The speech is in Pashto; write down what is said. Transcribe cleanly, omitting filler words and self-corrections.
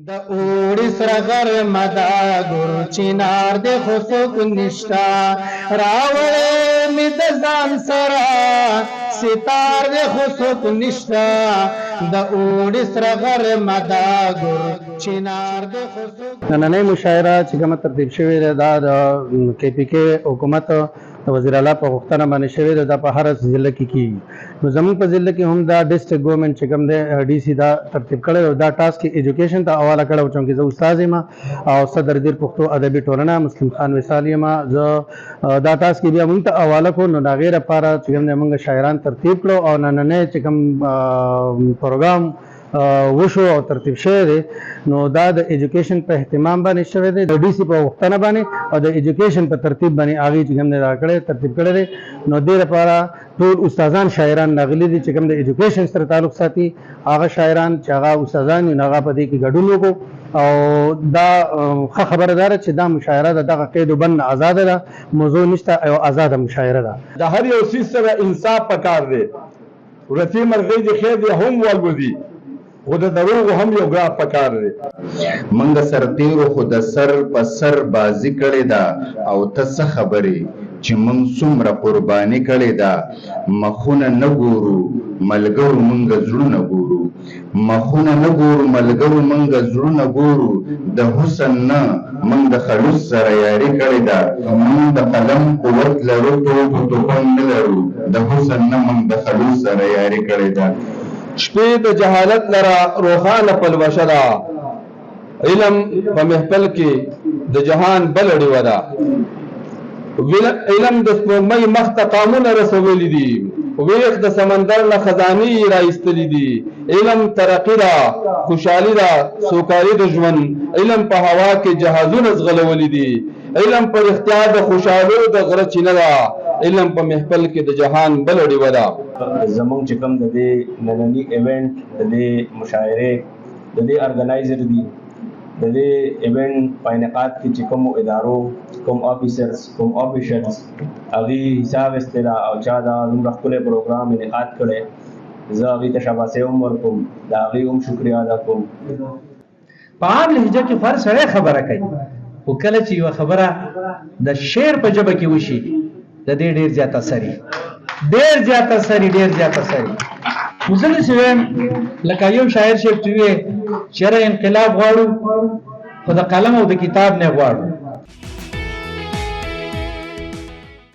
د اوړي سره غرمه دا ګور چینار د خسوک نشتا راوړې مې د ځان سره ستار د خسوک نشتا د اوړي سره غرمه دا ګور چینار د خسوک. نننۍ مشاعره چې کومه ترتیب شوې ده دا د KPK حکومت د وزیر اعلی په غوښتنه باندې شوې ده. دا په هر ضلع کې کیږي. نو زموږ په ضلع کې هم دا ډسټرکټ ګورنمنټ چې کوم دی DC دا ترتیب کړی او دا ټاسک ایجوکیشن ته حواله کړی و چونکې زه استاد یم او صدر دیر پښتو ادبي ټولنه مسلم خان وصال یم. زه دا ټاسک بیا موږ ته حواله کړو. نو د هغې لپاره چې کوم دی موږ شاعران ترتیب کړو او نننی چې کوم پروګرام وشو او ترتیب شوی دی نو دا د ایجوکیشن په اهتمام باندې شوی دی د DC په غوښتنه باندې او د ایجوکیشن په ترتیب باندې هغې چې کوم دی دا کړی ترتیب کړی دی. نو دې لپاره ټول استادان شاعران راغلي دي چې کوم د ایجوکیشن سره تعلق ساتي هغه شاعران چې هغه استادان وي نو هغه په دې کې ګډون وکړو او دا ښه خبره ده چې دا مشاعره د دغه قید و بند نه ازاده ده موضوع نشته او ازاده مشاعره ده. د هر یو څیز سره انصاف پکار دی. ورځې مرغۍ د خیر دی هم والوځي خو د دروغو هم یو ګراف پکار دی. منګه سرتیرو خو د سر په سر بازی کړې ده او ته څه خبرې چې موږ څومره قرباني کړې ده. مخونه نه ګورو ملګرو موږ زړونه ګورو مخونه نه ګورو ملګرو موږ زړونه ګورو د حسن نه موږ د خلوص سره یاري کړې ده. موږ د قلم قوت لرو توپ توپن نه لرو د حسن نه موږ د خلوص سره یاري کړې ده. شپې د جهالت لرا روخانه پلوشه ده علم په محفل کې د جهان بل ډیوه ده. علم د سپوږمۍ مخ ته قامونه رسولي دي ویښ د سمندر نه خزانې را ایستلي دي. علم ترقي ده خوشحالي ده سوکالي د ژوند. علم په هوا کې جهازونه ځغلولي دي. علم پر اختیار د خوشحالو د غره چینه ده. علم په محفل کې د جهان بل ډیوه ده. زمونږ چې کوم د دې ننني ایونت د دې مشاعرې د دې ارګنایزر دي د دې ایونت په انعقاد کې چې کوم ادارو کوم افیسرز کوم افیشلز هغې حساب استلا او چا دا دومره ښکلی پروګرام انعقاد کړی زه هغې ته شاباسۍ هم ورکوم د هغې هم شکریه ادا کوم. په عام لهجه کې هر سړی خبره کوي خو کله چې یوه خبره د شعر په ژبه کې وشي د دې ډېر زیات اثر ډېر زیات اثر نو زه داسې وایم لکه یو شاعر صاحب چې ویې چېرې انقلاب غواړو خو د قلم او د کتاب نه غواړو.